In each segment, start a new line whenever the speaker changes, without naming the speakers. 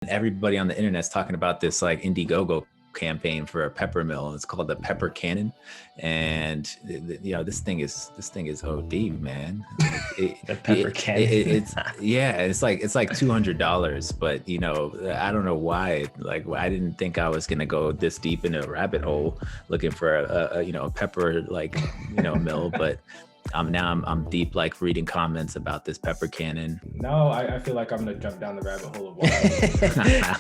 everybody on the internet's talking about this like Indiegogo campaign for a pepper mill. It's called the Pepper Cannon, and this thing is OD, man.
The pepper cannon.
It's like $200, but I don't know why. Like, I didn't think I was gonna go this deep into a rabbit hole looking for a pepper mill, but I'm deep, like reading comments about this pepper cannon.
No, I feel like I'm gonna jump down the rabbit hole of why.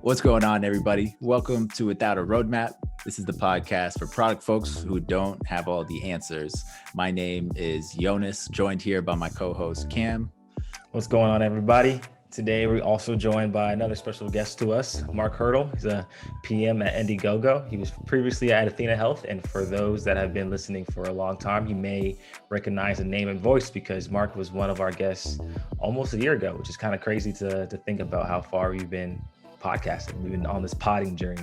What's going on, everybody? Welcome to Without a Roadmap. This is the podcast for product folks who don't have all the answers. My name is Yonas, joined here by my co-host Cam.
What's going on, everybody? Today, we're also joined by another special guest to us, Marc Hurdle. He's a PM at Indiegogo. He was previously at Athena Health. And for those that have been listening for a long time, you may recognize the name and voice because Marc was one of our guests almost a year ago, which is kind of crazy to think about how far we've been podcasting. We've been on this podding journey.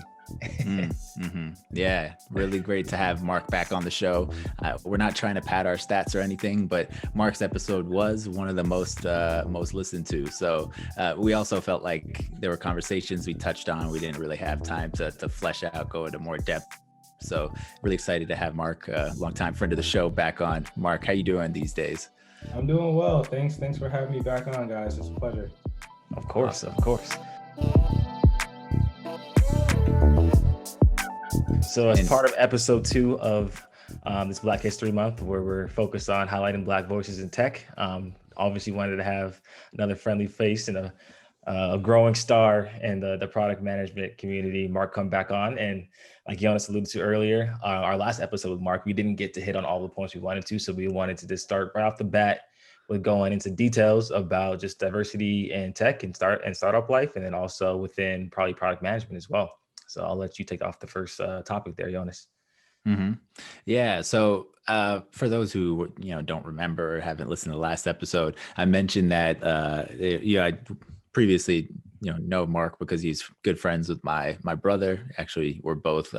Yeah, really great to have Marc back on the show. We're not trying to pad our stats or anything, but Marc's episode was one of the most listened to. So we also felt like there were conversations we touched on. We didn't really have time to flesh out, go into more depth. So really excited to have Marc, a longtime friend of the show, back on. Marc, how you doing these days?
I'm doing well. Thanks for having me back on, guys. It's a pleasure.
Of course. So as part of episode 2 of this Black History Month, where we're focused on highlighting Black voices in tech, obviously wanted to have another friendly face and a growing star in the product management community, Marc, come back on. And like Yonas alluded to earlier, our last episode with Marc, we didn't get to hit on all the points we wanted to. So we wanted to just start right off the bat with going into details about just diversity in tech and startup life, and then also within probably product management as well. So I'll let you take off the first topic there, Yonas.
Mm-hmm. Yeah. So for those who don't remember or haven't listened to the last episode, I mentioned that I previously know Marc because he's good friends with my brother. Actually, we're both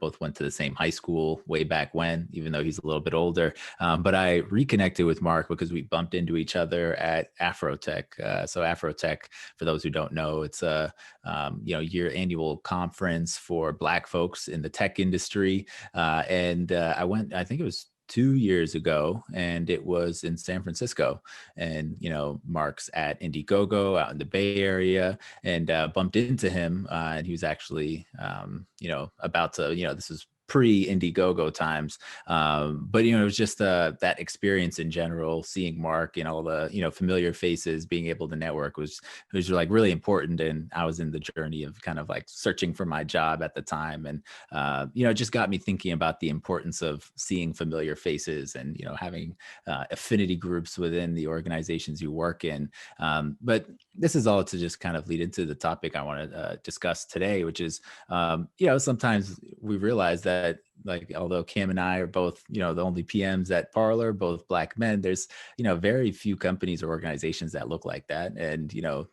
both went to the same high school way back when, even though he's a little bit older. But I reconnected with Marc because we bumped into each other at Afrotech. So Afrotech, for those who don't know, it's a year annual conference for Black folks in the tech industry. And I went, I think it was 2 years ago, and it was in San Francisco. And Marc's at Indiegogo out in the Bay Area, and bumped into him, and he was actually about to, this was pre-Indiegogo times, but it was just that experience in general, seeing Marc and all the familiar faces, being able to network was like really important. And I was in the journey of kind of like searching for my job at the time, and it just got me thinking about the importance of seeing familiar faces and having affinity groups within the organizations you work in. But this is all to just kind of lead into the topic I want to discuss today, which is sometimes we realize that, like, although Cam and I are both, the only PMs at Parlor, both Black men, there's, very few companies or organizations that look like that. And,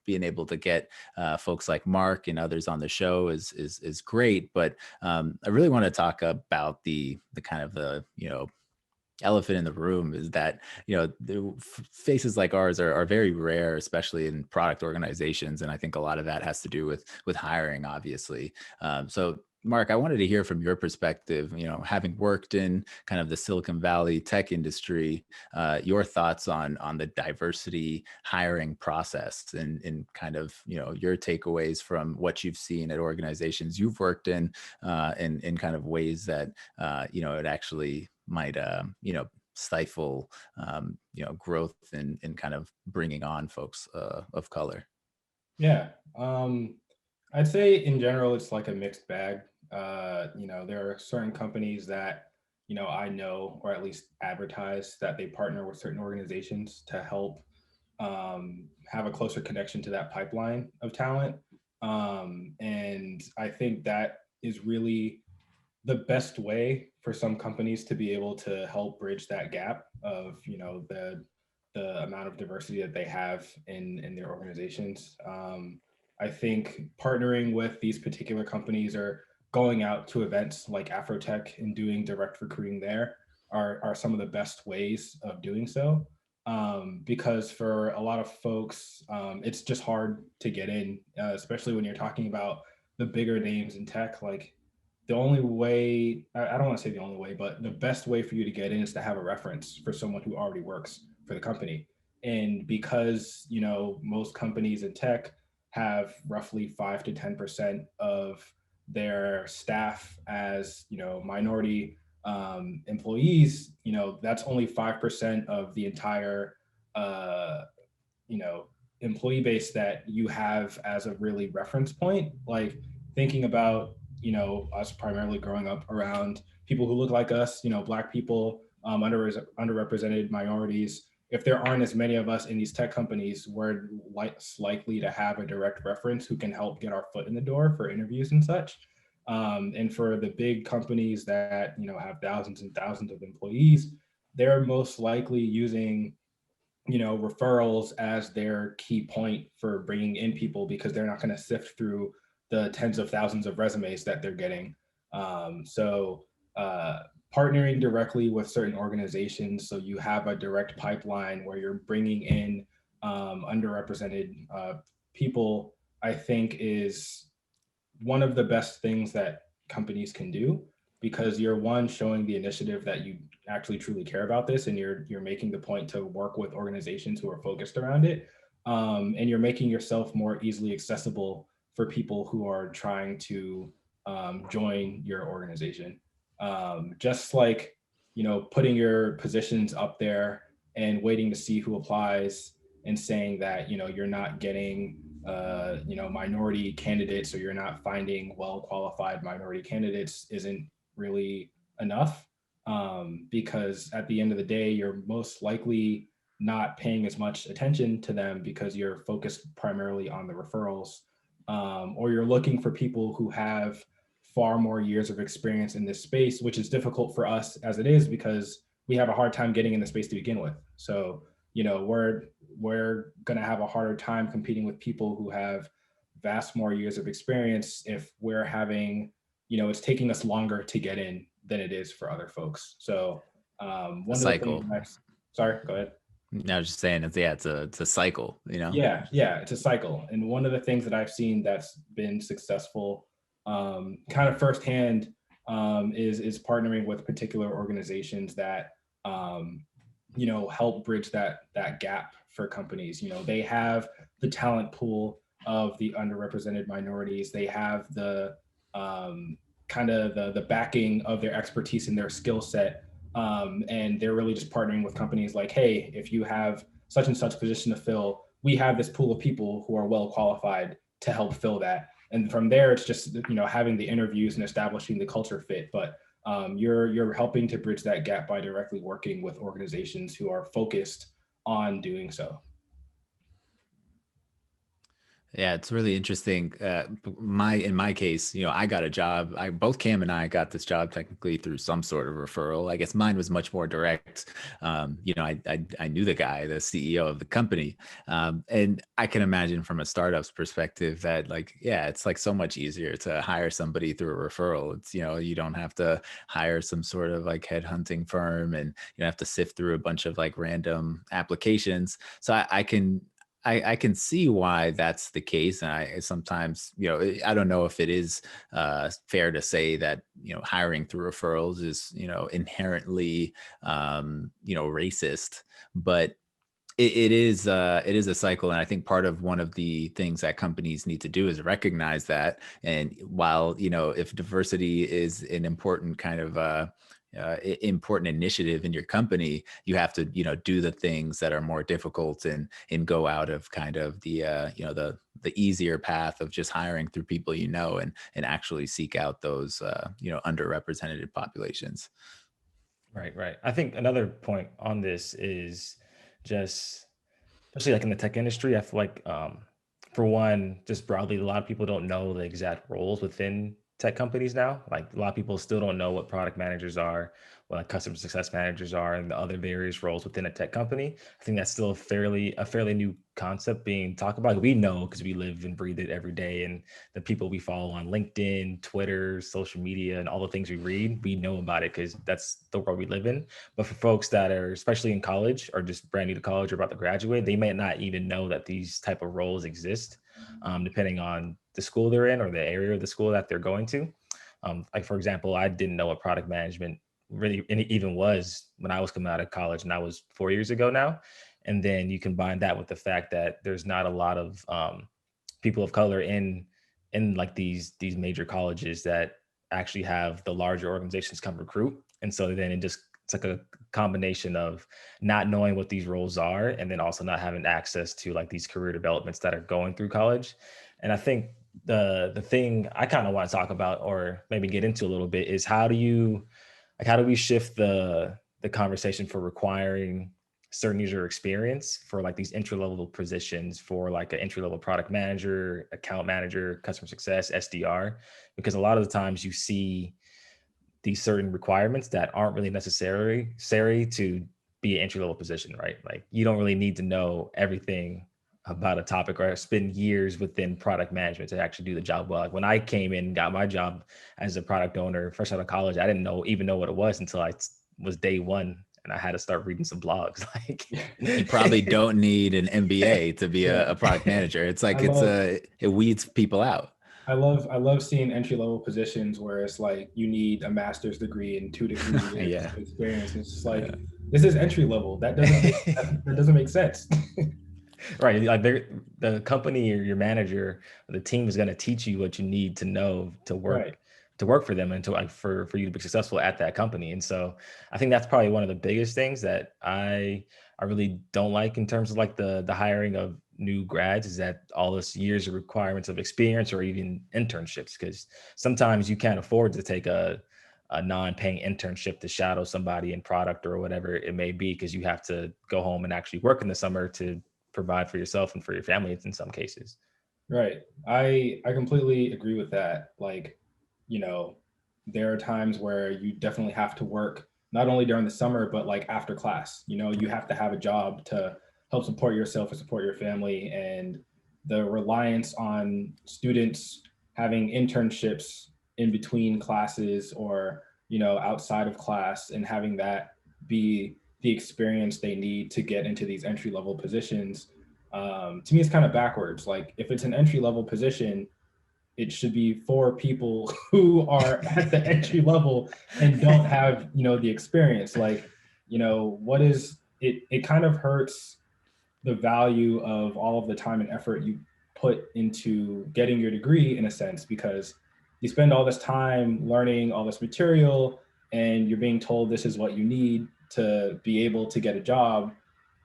being able to get folks like Marc and others on the show is great. But I really want to talk about the kind of the, elephant in the room is that the faces like ours are very rare, especially in product organizations, and I think a lot of that has to do with hiring, obviously. So Marc, I wanted to hear from your perspective, having worked in kind of the Silicon Valley tech industry, your thoughts on the diversity hiring process and kind of, your takeaways from what you've seen at organizations you've worked in kind of ways that, it actually might, stifle, growth and kind of bringing on folks of color.
Yeah. I'd say in general, it's like a mixed bag. There are certain companies that, I know, or at least advertise that they partner with certain organizations to help have a closer connection to that pipeline of talent. And I think that is really the best way for some companies to be able to help bridge that gap of, the amount of diversity that they have in their organizations. I think partnering with these particular companies or going out to events like Afrotech and doing direct recruiting there are some of the best ways of doing so. because for a lot of folks, it's just hard to get in, especially when you're talking about the bigger names in tech. Like the only way, I don't want to say the only way, but the best way for you to get in is to have a reference for someone who already works for the company. And because, most companies in tech have roughly 5 to 10% of their staff as, minority employees, that's only 5% of the entire, uh, you know, employee base that you have as a really reference point. Like thinking about, us primarily growing up around people who look like us, Black people, underrepresented minorities. If there aren't as many of us in these tech companies, we're less likely to have a direct reference who can help get our foot in the door for interviews and such. And for the big companies that have thousands and thousands of employees, they're most likely using referrals as their key point for bringing in people because they're not going to sift through the tens of thousands of resumes that they're getting. So partnering directly with certain organizations so you have a direct pipeline where you're bringing in underrepresented people, I think is one of the best things that companies can do, because you're one showing the initiative that you actually truly care about this, and you're making the point to work with organizations who are focused around it, and you're making yourself more easily accessible for people who are trying to join your organization. Just like putting your positions up there and waiting to see who applies and saying that you're not getting minority candidates, or you're not finding well qualified minority candidates isn't really enough, because at the end of the day, you're most likely not paying as much attention to them because you're focused primarily on the referrals, or you're looking for people who have far more years of experience in this space, which is difficult for us as it is because we have a hard time getting in the space to begin with. So we're going to have a harder time competing with people who have vast more years of experience if we're having, it's taking us longer to get in than it is for other folks. So one of the things sorry, go ahead.
I was just saying, it's a cycle,
Yeah, it's a cycle. And one of the things that I've seen that's been successful, kind of firsthand, is partnering with particular organizations that help bridge that gap for companies. They have the talent pool of the underrepresented minorities. They have the kind of the backing of their expertise and their skill set, and they're really just partnering with companies like, hey, if you have such and such position to fill, we have this pool of people who are well qualified to help fill that. And from there, it's just having the interviews and establishing the culture fit. But you're helping to bridge that gap by directly working with organizations who are focused on doing so.
Yeah, it's really interesting. In my case, I got a job. Both Cam and I got this job technically through some sort of referral. I guess mine was much more direct. I knew the guy, the CEO of the company, and I can imagine from a startup's perspective that, like, yeah, it's like so much easier to hire somebody through a referral. It's you don't have to hire some sort of like headhunting firm, and you don't have to sift through a bunch of like random applications. So I can see why that's the case. And I sometimes, I don't know if it is fair to say that, hiring through referrals is, inherently, racist, but it is a cycle. And I think part of one of the things that companies need to do is recognize that. And while, if diversity is an important kind of important initiative in your company, you have to do the things that are more difficult and go out of kind of the the easier path of just hiring through people and actually seek out those underrepresented populations.
Right. I think another point on this is just, especially like in the tech industry, I feel like, for one, just broadly, a lot of people don't know the exact roles within tech companies now. Like a lot of people still don't know what product managers are, what like customer success managers are, and the other various roles within a tech company. I think that's still a fairly new concept being talked about. We know because we live and breathe it every day, and the people we follow on LinkedIn, Twitter, social media, and all the things we read, we know about it because that's the world we live in. But for folks that are especially in college or just brand new to college or about to graduate, they may not even know that these type of roles exist, depending on the school they're in or the area of the school that they're going to. Like for example, I didn't know what product management really even was when I was coming out of college, and that was 4 years ago now. And then you combine that with the fact that there's not a lot of people of color in like these major colleges that actually have the larger organizations come recruit. And so then it's like a combination of not knowing what these roles are and then also not having access to like these career developments that are going through college. And I think the thing I kind of want to talk about or maybe get into a little bit is how do we shift the conversation for requiring certain user experience for like these entry level positions for like an entry level product manager, account manager, customer success, SDR? Because a lot of the times you see these certain requirements that aren't really necessary to be an entry level position, right? Like you don't really need to know everything about a topic or spend years within product management to actually do the job well. Like when I came in and got my job as a product owner fresh out of college, I didn't even know what it was until was day one and I had to start reading some blogs. Like
You probably don't need an MBA to be
Yeah.
a product manager. It's like it weeds people out.
I love seeing entry level positions where it's like you need a master's degree and 2 to 3 years
Yeah.
of experience. It's just like this is entry level. That doesn't make sense.
Right. Like the company or your manager, the team is going to teach you what you need to know
Right.
to work for them and to like for you to be successful at that company. And so I think that's probably one of the biggest things that I really don't like in terms of like the hiring of new grads is that all this years of requirements of experience or even internships, because sometimes you can't afford to take a non-paying internship to shadow somebody in product or whatever it may be, because you have to go home and actually work in the summer to provide for yourself and for your family in some cases.
Right. I completely agree with that. Like, you know, there are times where you definitely have to work not only during the summer, but like after class. You have to have a job to help support yourself and support your family. And the reliance on students having internships in between classes or, outside of class and having that be the experience they need to get into these entry level positions, to me, it's kind of backwards. Like if it's an entry level position, it should be for people who are at the entry level and don't have, the experience. Like, what is it? It kind of hurts the value of all of the time and effort you put into getting your degree in a sense, because you spend all this time learning all this material and you're being told this is what you need to be able to get a job.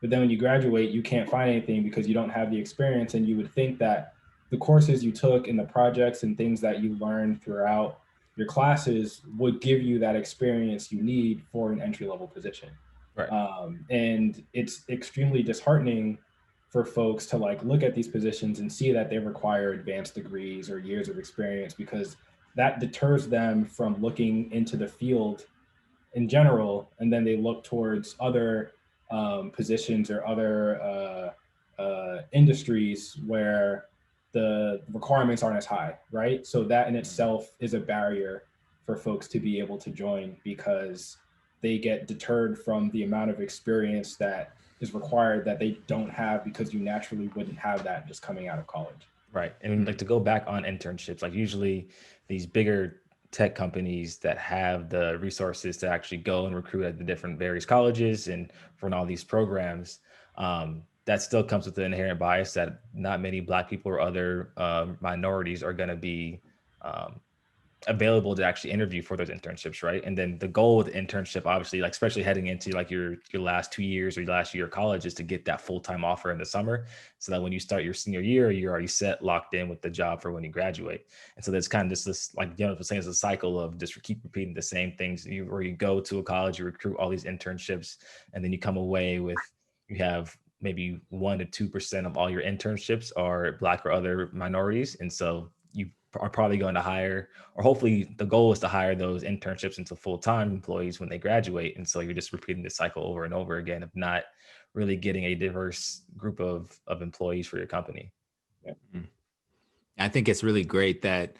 But then when you graduate, you can't find anything because you don't have the experience. And you would think that the courses you took and the projects and things that you learned throughout your classes would give you that experience you need for an entry level position.
Right.
And it's extremely disheartening for folks to like look at these positions and see that they require advanced degrees or years of experience, because that deters them from looking into the field in general, and then they look towards other positions or other industries where the requirements aren't as high, right? So that in itself is a barrier for folks to be able to join, because they get deterred from the amount of experience that is required that they don't have, because you naturally wouldn't have that just coming out of college.
Right. And like to go back on internships, like usually these bigger tech companies that have the resources to actually go and recruit at the different various colleges and run all these programs, that still comes with the inherent bias that not many Black people or other minorities are going to be um, available to actually interview for those internships, right? And then the goal with the internship, obviously, like especially heading into like your last 2 years or your last year of college, is to get that full-time offer in the summer, so that when you start your senior year, you're already set, locked in with the job for when you graduate. And so that's kind of just this, like Jonas was saying, it's a cycle of just keep repeating the same things. Where you go to a college, you recruit all these internships, and then you come away with, you have maybe 1 to 2% of all your internships are Black or other minorities, and so you are probably going to hire, or hopefully the goal is to hire those internships into full-time employees when they graduate. And so you're just repeating the cycle over and over again of not really getting a diverse group of employees for your company.
Yeah.
I think it's really great that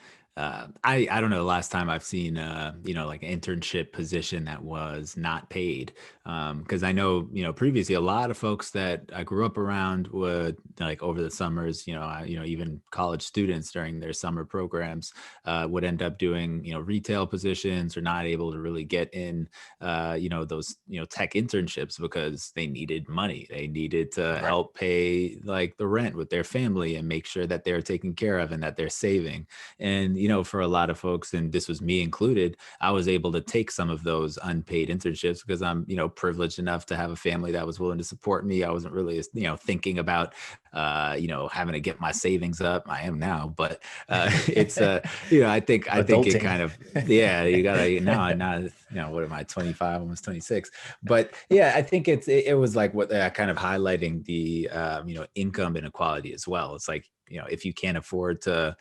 I don't know the last time I've seen like an internship position that was not paid, because I know previously a lot of folks that I grew up around would, like, over the summers, even college students during their summer programs would end up doing retail positions, or not able to really get in those tech internships because they needed money. They needed to help pay like the rent with their family and make sure that they're taken care of and that they're saving. And for a lot of folks, and this was me included, I was able to take some of those unpaid internships because I'm privileged enough to have a family that was willing to support me. I wasn't really thinking about having to get my savings up. I am now, but it's I think it kind of, yeah, you gotta now what am I, 25, almost 26? But yeah, I think it was like what kind of highlighting the income inequality as well. It's like, if you can't afford to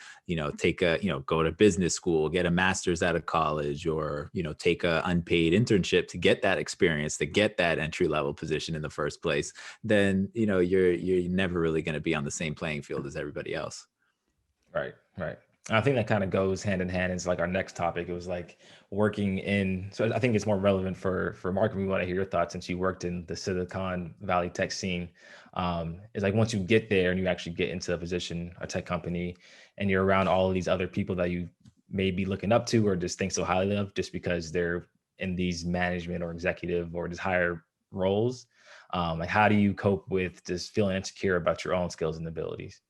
take a go to business school, get a master's out of college, or take a unpaid internship to get that experience, to get that entry level position in the first place, then you're never really going to be on the same playing field as everybody else.
Right. I think that kind of goes hand in hand. It's like our next topic. It was like working in. So I think it's more relevant for Mark. We want to hear your thoughts since you worked in the Silicon Valley tech scene. It's like once you get there and you actually get into a position, a tech company, and you're around all of these other people that you may be looking up to or just think so highly of, just because they're in these management or executive or just higher roles. Like, how do you cope with just feeling insecure about your own skills and abilities?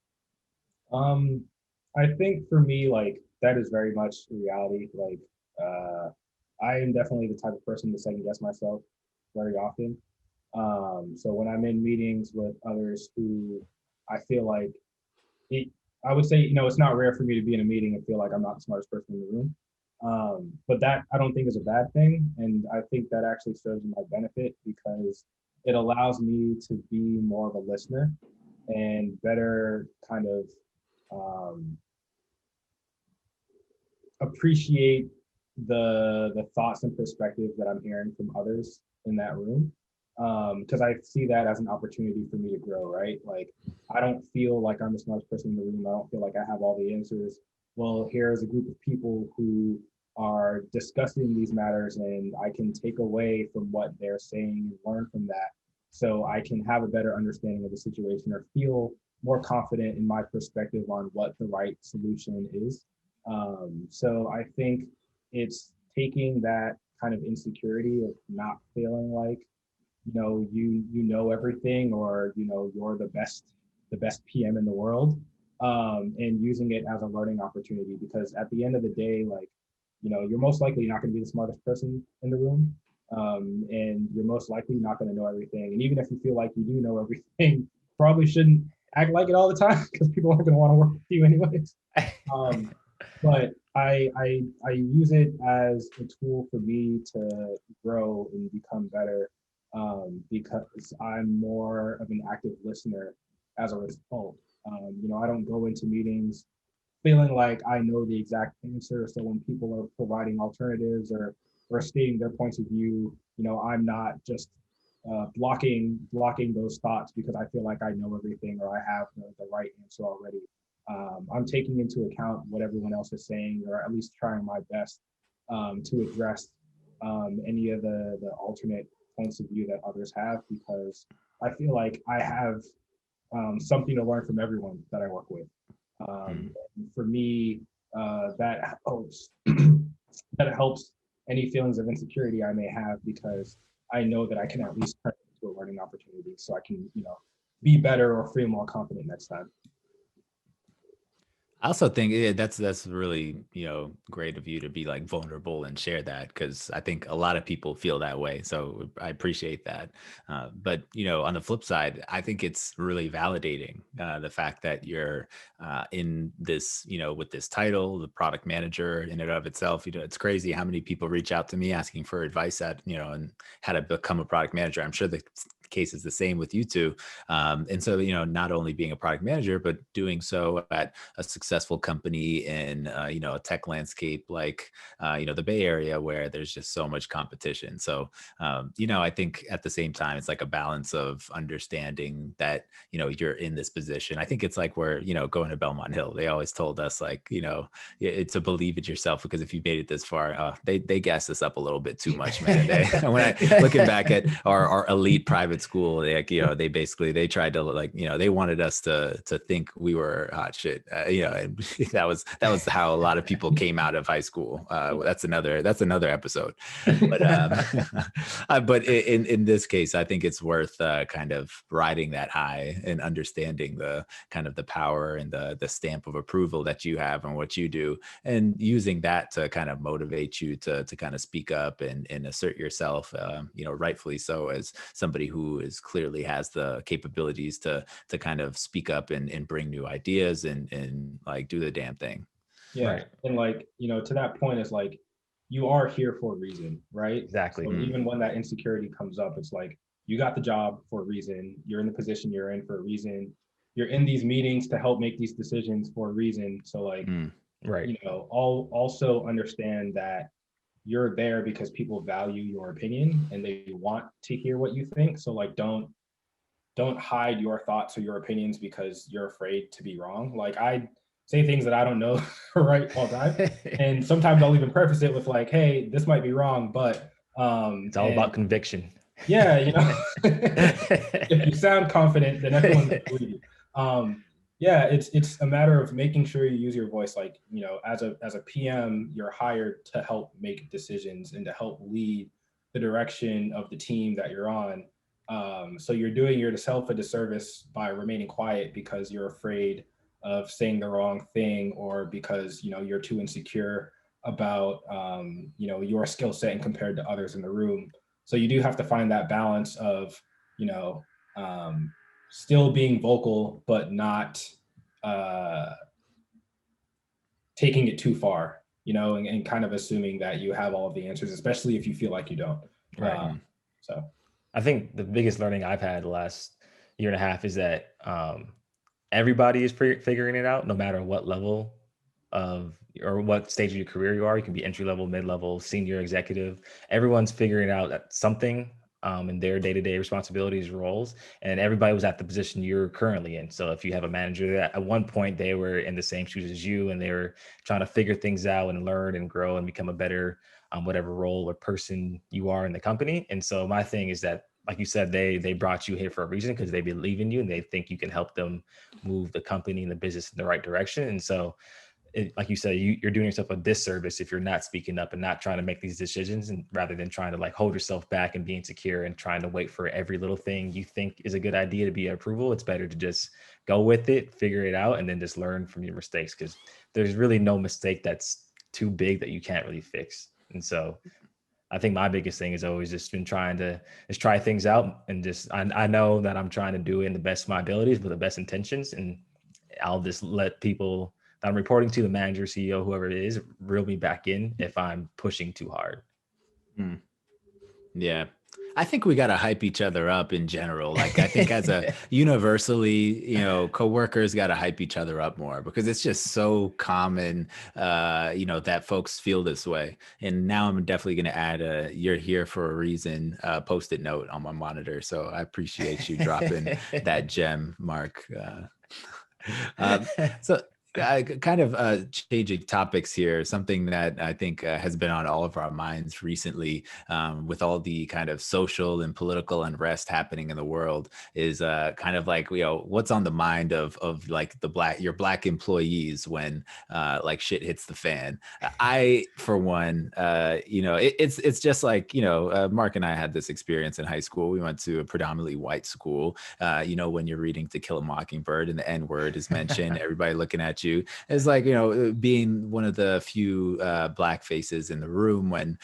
I think for me, like, that is very much reality. Like, I am definitely the type of person to second guess myself very often. So when I'm in meetings with others who I feel like it, I would say, it's not rare for me to be in a meeting and feel like I'm not the smartest person in the room. But that I don't think is a bad thing. And I think that actually serves my benefit because it allows me to be more of a listener and better kind of appreciate the thoughts and perspectives that I'm hearing from others in that room. Because I see that as an opportunity for me to grow, right? Like, I don't feel like I'm the smartest person in the room. I don't feel like I have all the answers. Well, here's a group of people who are discussing these matters, and I can take away from what they're saying and learn from that. So I can have a better understanding of the situation or feel more confident in my perspective on what the right solution is. So I think it's taking that kind of insecurity of not feeling like you know everything, or you're the best PM in the world, and using it as a learning opportunity, because at the end of the day, like, you're most likely not going to be the smartest person in the room, and you're most likely not going to know everything. And even if you feel like you do know everything, probably shouldn't act like it all the time because people aren't going to want to work with you anyways. But I use it as a tool for me to grow and become better, because I'm more of an active listener as a result. I don't go into meetings feeling like I know the exact answer. So when people are providing alternatives or stating their points of view, I'm not just blocking those thoughts because I feel like I know everything or I have the right answer already. I'm taking into account what everyone else is saying, or at least trying my best to address any of the alternate points of view that others have, because I feel like I have something to learn from everyone that I work with. For me, that helps. That helps any feelings of insecurity I may have, because I know that I can at least turn it into a learning opportunity, so I can, be better or feel more confident next time.
I also think, yeah, that's really great of you to be like vulnerable and share that, because I think a lot of people feel that way. So I appreciate that. But on the flip side, I think it's really validating the fact that you're in this, with this title, the product manager in and of itself. It's crazy how many people reach out to me asking for advice and how to become a product manager. I'm sure the case is the same with you two. And so, not only being a product manager, but doing so at a successful company in, a tech landscape like, the Bay Area, where there's just so much competition. So, I think at the same time, it's like a balance of understanding that, you're in this position. I think it's like we're, going to Belmont Hill. They always told us like, it's to believe it yourself, because if you made it this far, they gassed us up a little bit too much, man. When I looking back at our elite private school, they basically, they tried to like, they wanted us to think we were hot shit. And that was how a lot of people came out of high school. That's another episode. But in this case, I think it's worth kind of riding that high and understanding the kind of the power and the stamp of approval that you have on what you do, and using that to kind of motivate you to kind of speak up and assert yourself, rightfully so, as somebody who is clearly has the capabilities to kind of speak up and bring new ideas and like do the damn thing.
Yeah. Right. And like, to that point, is like, you are here for a reason, right?
Exactly.
So even when that insecurity comes up, it's like, you got the job for a reason. You're in the position you're in for a reason. You're in these meetings to help make these decisions for a reason. So like,
right.
Also understand that you're there because people value your opinion and they want to hear what you think. So like, don't hide your thoughts or your opinions because you're afraid to be wrong. Like, I say things that I don't know right all the time. And sometimes I'll even preface it with like, hey, this might be wrong, but
it's all about conviction.
Yeah, if you sound confident, then everyone's gonna believe you. Yeah, it's a matter of making sure you use your voice. Like, as a PM, you're hired to help make decisions and to help lead the direction of the team that you're on. So you're doing yourself a disservice by remaining quiet because you're afraid of saying the wrong thing, or because you're too insecure about your skill set and compared to others in the room. So you do have to find that balance of still being vocal but not taking it too far, and kind of assuming that you have all of the answers, especially if you feel like you don't.
Right.
So
I think the biggest learning I've had the last year and a half is that everybody is figuring it out, no matter what level of or what stage of your career you are. You can be entry level, mid level, senior, executive. Everyone's figuring out something in their day-to-day responsibilities, roles, and everybody was at the position you're currently in. So if you have a manager that at one point they were in the same shoes as you and they were trying to figure things out and learn and grow and become a better whatever role or person you are in the company. And so my thing is that, like you said, they brought you here for a reason because they believe in you and they think you can help them move the company and the business in the right direction. And so, like you said, you're doing yourself a disservice if you're not speaking up and not trying to make these decisions, and rather than trying to like hold yourself back and be insecure and trying to wait for every little thing you think is a good idea to be approval. It's better to just go with it, figure it out, and then just learn from your mistakes, because there's really no mistake that's too big that you can't really fix. And so I think my biggest thing is always just been trying to just try things out, and just I know that I'm trying to do it in the best of my abilities with the best intentions, and I'll just let people that I'm reporting to, the manager, CEO, whoever it is, reel me back in if I'm pushing too hard.
Yeah. I think we got to hype each other up in general. Like, I think as a universally, coworkers got to hype each other up more, because it's just so common, that folks feel this way. And now I'm definitely going to add a "you're here for a reason" Post-it note on my monitor. So I appreciate you dropping that gem, Mark. So kind of changing topics here, something that I think has been on all of our minds recently, with all the kind of social and political unrest happening in the world, is kind of like, what's on the mind of like your black employees when like shit hits the fan. I, for one, it's just like, Mark and I had this experience in high school. We went to a predominantly white school. When you're reading To Kill a Mockingbird and the N-word is mentioned, everybody looking at you is like, being one of the few Black faces in the room when,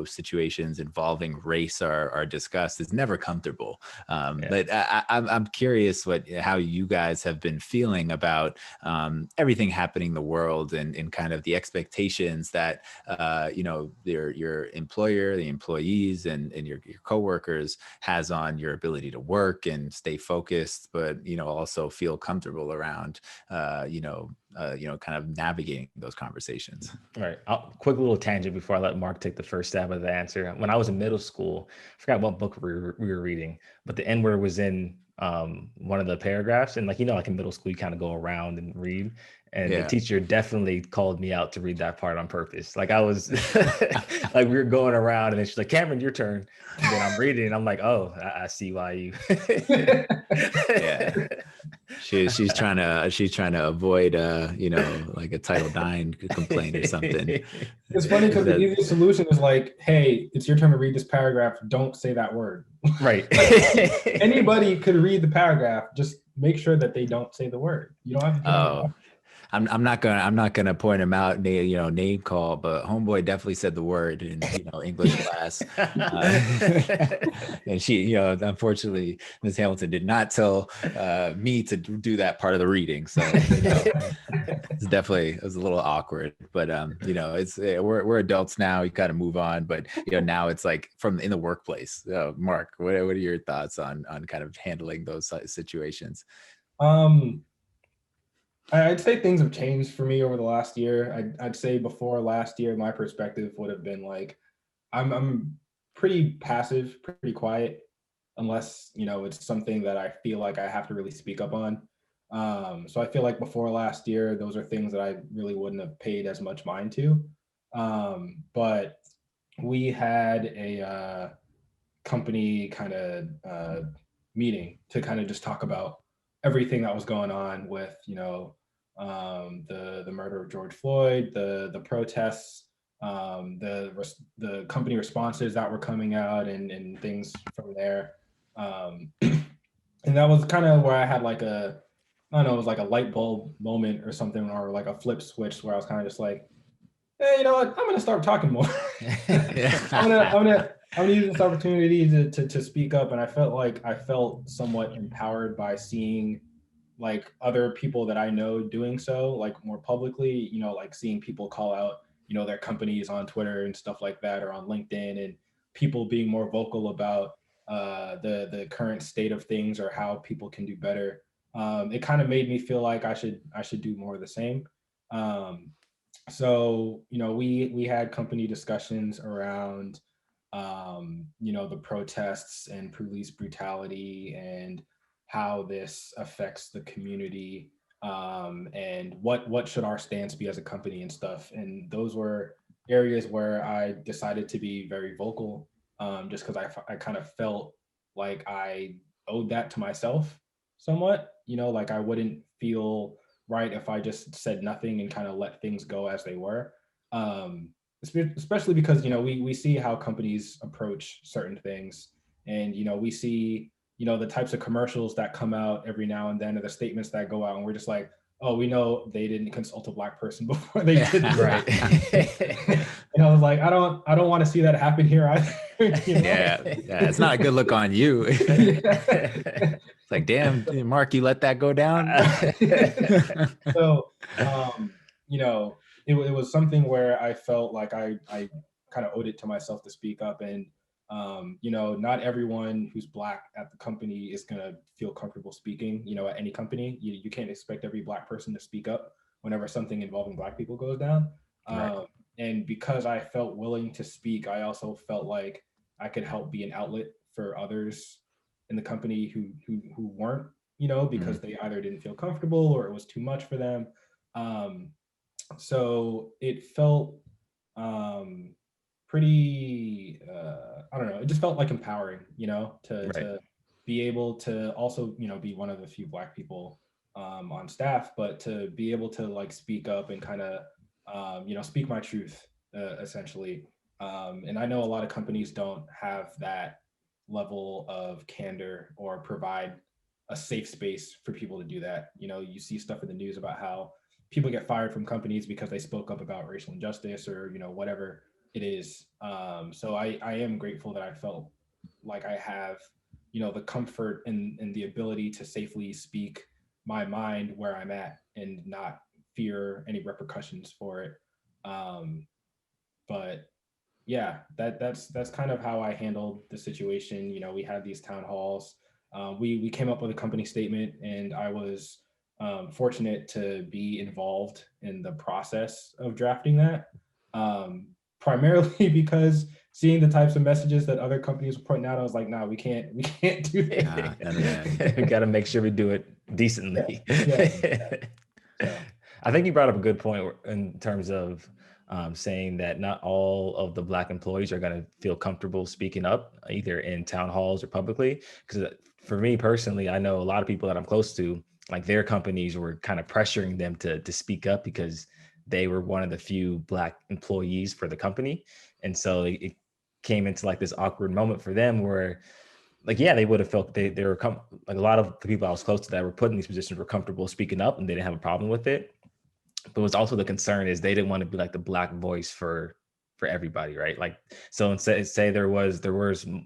situations involving race are discussed is never comfortable. But I'm curious how you guys have been feeling about everything happening in the world and kind of the expectations that, your employer, the employees and your coworkers has on your ability to work and stay focused, but, also feel comfortable around, kind of navigating those conversations.
All right. Quick little tangent before I let Mark take the first stab at the answer. When I was in middle school, I forgot what book we were reading, but the N word was in one of the paragraphs. And like in middle school, you kind of go around and read. And the teacher definitely called me out to read that part on purpose. Like I was like we were going around and then she's like, Cameron, your turn. And then I'm reading and I'm like, oh, I see why you.
Yeah. She's trying to avoid like a Title IX complaint or something.
It's funny because the easiest solution is like, hey, it's your turn to read this paragraph. Don't say that word.
Right.
Anybody could read the paragraph. Just make sure that they don't say the word. You don't have to.
I'm not gonna point him out, name call, but homeboy definitely said the word in English class, and she, unfortunately, Ms. Hamilton did not tell me to do that part of the reading, so it was a little awkward, but it's we're adults now. You got to move on, but now it's like from in the workplace. Mark, what are your thoughts on kind of handling those situations?
I'd say things have changed for me over the last year. I'd say before last year, my perspective would have been like, I'm pretty passive, pretty quiet, unless it's something that I feel like I have to really speak up on. So I feel like before last year, those are things that I really wouldn't have paid as much mind to. But we had a company kind of meeting to kind of just talk about everything that was going on with the murder of George Floyd, the protests, the company responses that were coming out, and things from there. And that was kind of where I had like I don't know, it was like a light bulb moment or something, or like a flip switch where I was kind of just like, hey, you know what? I'm gonna start talking more. I'm gonna use this opportunity to speak up. And I felt somewhat empowered by seeing like other people that I know doing so, like more publicly, like seeing people call out, their companies on Twitter and stuff like that, or on LinkedIn, and people being more vocal about the current state of things or how people can do better. It kind of made me feel like I should do more of the same. So we had company discussions around the protests and police brutality and how this affects the community, and what should our stance be as a company and stuff. And those were areas where I decided to be very vocal, just because I kind of felt like I owed that to myself somewhat, like I wouldn't feel right if I just said nothing and kind of let things go as they were. Especially because we see how companies approach certain things, and we see the types of commercials that come out every now and then, or the statements that go out, and we're just like, oh, we know they didn't consult a Black person before they did this. Right. And I was like, I don't want to see that happen here either.
Yeah, it's not a good look on you. It's like, damn, Mark, you let that go down.
So it was something where I felt like I kind of owed it to myself to speak up. And not everyone who's Black at the company is going to feel comfortable speaking, at any company. You can't expect every Black person to speak up whenever something involving Black people goes down. Right. And because I felt willing to speak, I also felt like I could help be an outlet for others in the company who weren't, because they either didn't feel comfortable or it was too much for them. So it felt pretty, I don't know, it just felt like empowering, to be able to also, be one of the few Black people on staff, but to be able to like speak up and kind of, speak my truth, essentially. And I know a lot of companies don't have that level of candor or provide a safe space for people to do that. You know, you see stuff in the news about how people get fired from companies because they spoke up about racial injustice or, you know, whatever it is. So I am grateful that I felt like I have, you know, the comfort and the ability to safely speak my mind where I'm at and not fear any repercussions for it. But yeah, that's kind of how I handled the situation. You know, we had these town halls. We came up with a company statement, and I was fortunate to be involved in the process of drafting that. Primarily because seeing the types of messages that other companies were putting out, I was like, nah, we can't do that.
We got to make sure we do it decently.
Yeah. So.
I think you brought up a good point in terms of saying that not all of the Black employees are going to feel comfortable speaking up, either in town halls or publicly. Because for me personally, I know a lot of people that I'm close to, like their companies were kind of pressuring them to speak up because they were one of the few Black employees for the company. And so it came into like this awkward moment for them where, like, yeah, they would have felt they were like a lot of the people I was close to that were put in these positions were comfortable speaking up and they didn't have a problem with it. But what's also the concern is they didn't want to be like the Black voice for everybody, right? Like, so say there was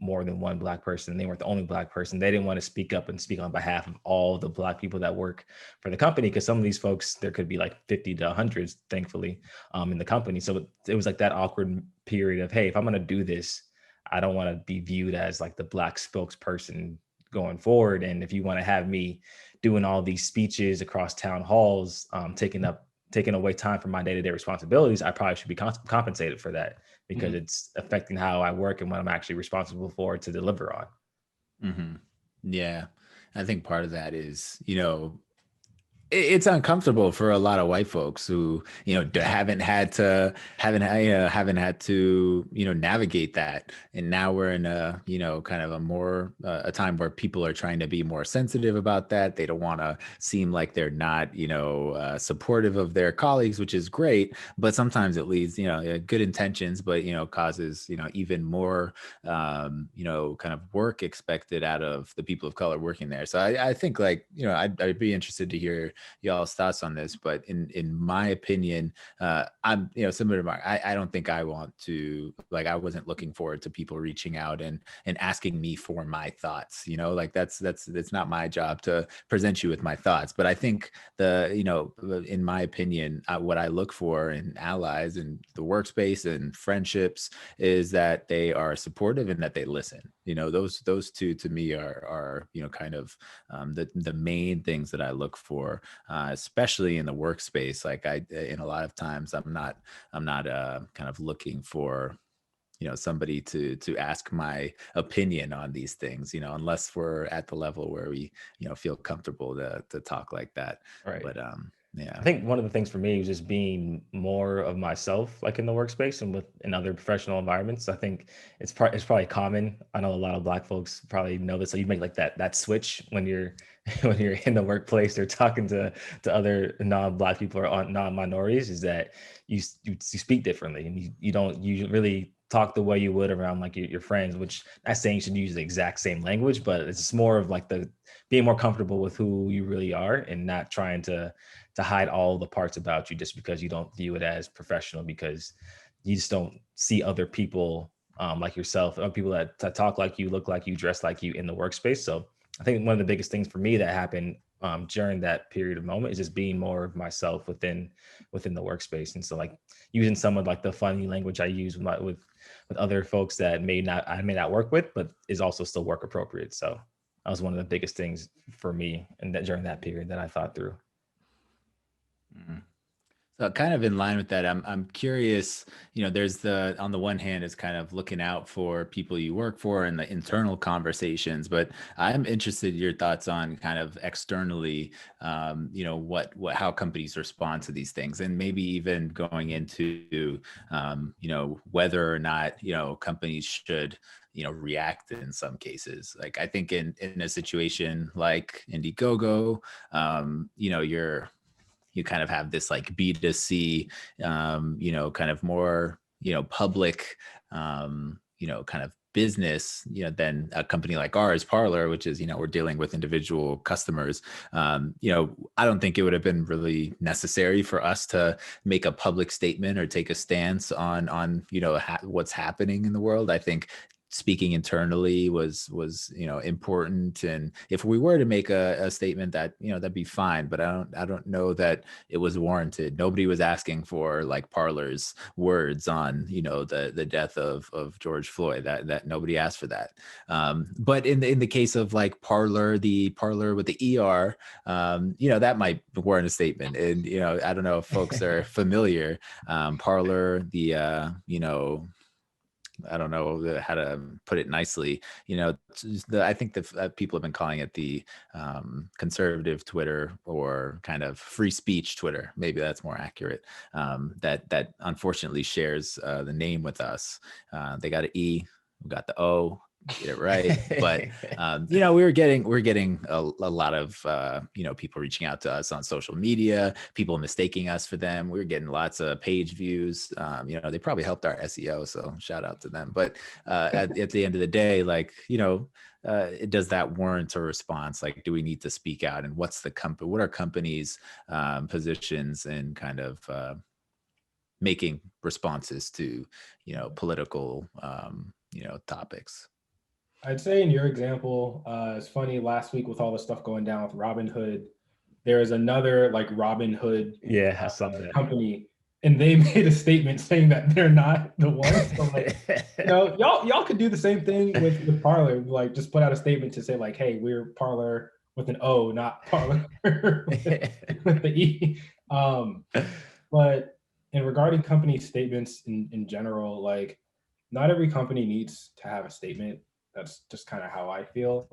more than one Black person and they weren't the only Black person, they didn't want to speak up and speak on behalf of all the Black people that work for the company, because some of these folks, there could be like 50 to 100, thankfully, in the company. So it was like that awkward period of, hey, if I'm going to do this, I don't want to be viewed as like the Black spokesperson going forward. And if you want to have me doing all these speeches across town halls, taking away time from my day-to-day responsibilities, I probably should be compensated for that, because it's affecting how I work and what I'm actually responsible for to deliver on.
Yeah. I think part of that is, you know, it's uncomfortable for a lot of white folks who, you know, haven't had to navigate that. And now we're in a, you know, kind of a time where people are trying to be more sensitive about that. They don't want to seem like they're not, you know, supportive of their colleagues, which is great. But sometimes it leads, you know, good intentions, but, you know, causes, you know, even more, you know, kind of work expected out of the people of color working there. So I think, like, you know, I'd be interested to hear y'all's thoughts on this, but in my opinion, I'm, you know, similar to Mark. I don't think I want to, like, I wasn't looking forward to people reaching out and asking me for my thoughts, you know, like that's not my job to present you with my thoughts. But I think you know, in my opinion, what I look for in allies and the workspace and friendships is that they are supportive and that they listen. You know, those two to me are, you know, kind of the main things that I look for, especially in the workspace. Like in a lot of times I'm not kind of looking for, you know, somebody to ask my opinion on these things, you know, unless we're at the level where we, you know, feel comfortable to talk like that.
Right.
But yeah,
I think one of the things for me was just being more of myself, like in the workspace and in other professional environments. I think it's probably common. I know a lot of Black folks probably know this. So you make like that switch when you're when you're in the workplace or talking to other non-Black people or non-minorities, is that you speak differently, and you don't really talk the way you would around like your friends, which not saying you should use the exact same language, but it's more of like the being more comfortable with who you really are and not trying to hide all the parts about you just because you don't view it as professional, because you just don't see other people like yourself, other people that talk like you, look like you, dress like you in the workspace. So I think one of the biggest things for me that happened during that period of moment is just being more of myself within the workspace. And so like using some of like the funny language I use with other folks that I may not work with, but is also still work appropriate. So that was one of the biggest things for me, and that during that period that I thought through.
So kind of in line with that, I'm curious, you know, there's on the one hand is kind of looking out for people you work for and the internal conversations, but I'm interested in your thoughts on kind of externally, you know, how companies respond to these things, and maybe even going into, you know, whether or not, you know, companies should, you know, react in some cases. Like I think in a situation like Indiegogo, you know, you kind of have this like B2C, you know, kind of more, you know, public, you know, kind of business, than a company like ours, Parlor, which is, we're dealing with individual customers. I don't think it would have been really necessary for us to make a public statement or take a stance on what's happening in the world. I think speaking internally was important, and if we were to make a statement, that that'd be fine, but I don't know that it was warranted. Nobody was asking for like Parlor's words on the death of George Floyd. That nobody asked for that. But in the case of like Parlor, the Parlor with the ER, that might warrant a statement. And I don't know if folks are familiar. Parlor, I don't know how to put it nicely. I think that people have been calling it the conservative Twitter, or kind of free speech Twitter. Maybe that's more accurate. That unfortunately shares the name with us. They got an E, we got the O. Get it right. But we're getting a lot of people reaching out to us on social media, people mistaking us for them. We're getting lots of page views. They probably helped our SEO, so shout out to them. But at the end of the day, like, does that warrant a response? Like, do we need to speak out? And what are companies' positions and kind of making responses to political topics?
I'd say in your example, it's funny, last week with all the stuff going down with Robinhood, there is another like Robinhood
I saw that
company, and they made a statement saying that they're not the ones. So like, y'all could do the same thing with Parlor, like just put out a statement to say like, hey, we're Parlor with an O, not Parlor with the E. But in regarding company statements in general, like not every company needs to have a statement. That's just kind of how I feel.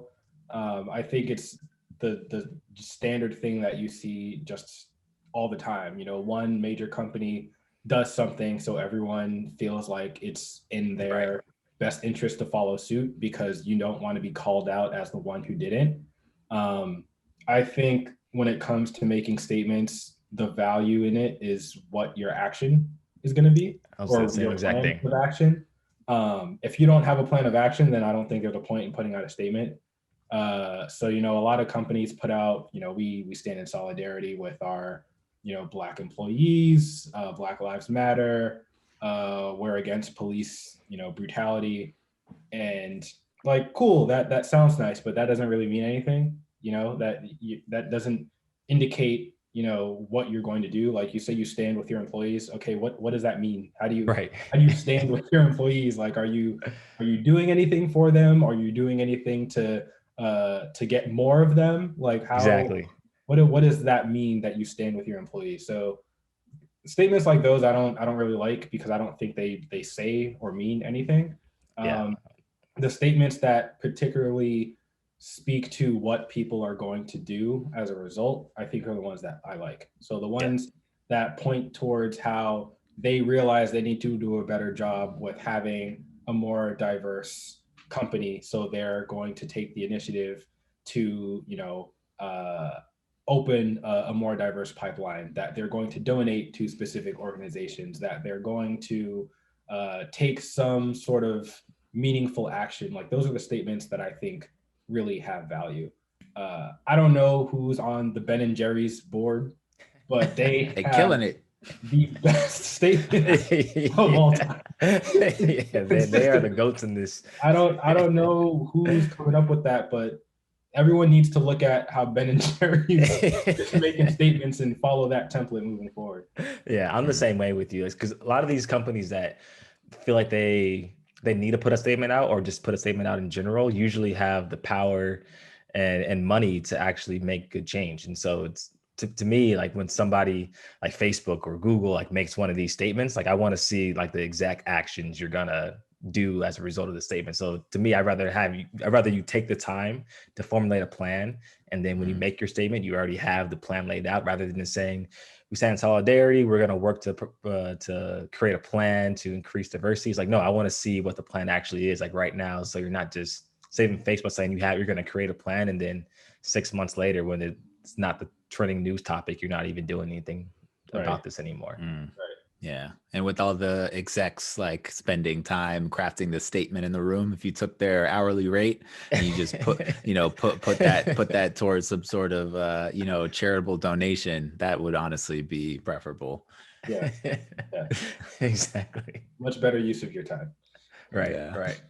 I think it's the standard thing that you see just all the time. One major company does something, so everyone feels like it's in their best interest to follow suit because you don't want to be called out as the one who didn't. I think when it comes to making statements, the value in it is what your action is going to be,
or your plan
of action. If you don't have a plan of action, then I don't think there's a point in putting out a statement. So, a lot of companies put out, we stand in solidarity with our, Black employees, Black Lives Matter, we're against police, brutality. And like, cool, that sounds nice, but that doesn't really mean anything, that doesn't indicate what you're going to do. Like you say, you stand with your employees. Okay, what does that mean? How do you stand with your employees? Like, are you doing anything for them? Are you doing anything to get more of them? Like, how
exactly?
What does that mean that you stand with your employees? So statements like those I don't really like, because I don't think they say or mean anything. The statements that particularly speak to what people are going to do as a result, I think are the ones that I like. So the ones that point towards how they realize they need to do a better job with having a more diverse company. So they're going to take the initiative to, open a more diverse pipeline, that they're going to donate to specific organizations, that they're going to take some sort of meaningful action. Like, those are the statements that I think really have value. I don't know who's on the Ben and Jerry's board, but they're
killing it.
The best statement of all time.
They are the goats in this.
I don't know who's coming up with that, but everyone needs to look at how Ben and Jerry's is making statements and follow that template moving forward.
Yeah, I'm the same way with you. It's because a lot of these companies that feel like they need to put a statement out, or just put a statement out in general, usually have the power and money to actually make good change. And so it's to me, like when somebody like Facebook or Google like makes one of these statements, like I want to see like the exact actions you're gonna do as a result of the statement. So to me, I'd rather you take the time to formulate a plan, and then when you make your statement, you already have the plan laid out, rather than saying, we stand in solidarity, we're going to work to create a plan to increase diversity. It's like, no, I want to see what the plan actually is like right now. So you're not just saving face by saying you're going to create a plan, and then 6 months later, when it's not the trending news topic, you're not even doing anything about this anymore.
Right.
Yeah. And with all the execs like spending time crafting the statement in the room, if you took their hourly rate and you just put, put that towards some sort of, charitable donation, that would honestly be preferable.
Yeah.
Exactly.
Much better use of your time.
Right.
Yeah.
Right.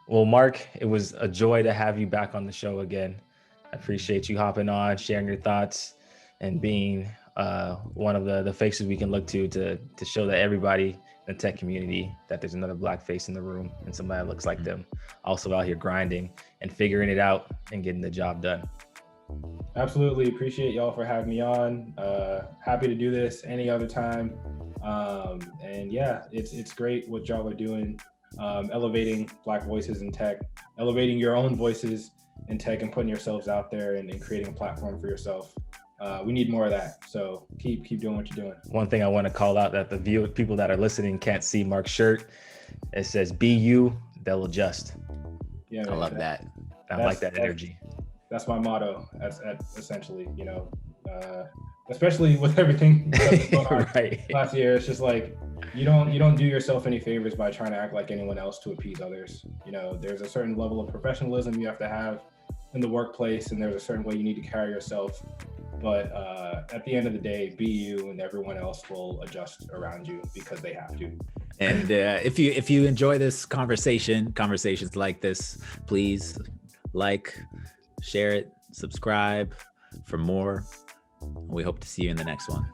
Well, Mark, it was a joy to have you back on the show again. I appreciate you hopping on, sharing your thoughts, and being one of the faces we can look to show that everybody in the tech community that there's another Black face in the room and somebody that looks like them, also out here grinding and figuring it out and getting the job done.
Absolutely. Appreciate y'all for having me on. Happy to do this any other time. And yeah, it's great what y'all are doing. Elevating Black voices in tech, elevating your own voices in tech, and putting yourselves out there and creating a platform for yourself. We need more of that. So keep doing what you're doing.
One thing I want to call out that the people that are listening can't see Mark's shirt. It says, "Be you, they'll adjust."
Yeah, man, I love that.
I like that energy.
That's my motto. That's essentially, especially with everything that's going on last year. It's just like, you don't do yourself any favors by trying to act like anyone else to appease others. There's a certain level of professionalism you have to have in the workplace, and there's a certain way you need to carry yourself. But at the end of the day, be you, and everyone else will adjust around you because they have to.
And if you enjoy this conversations like this, please like, share it, subscribe for more. We hope to see you in the next one.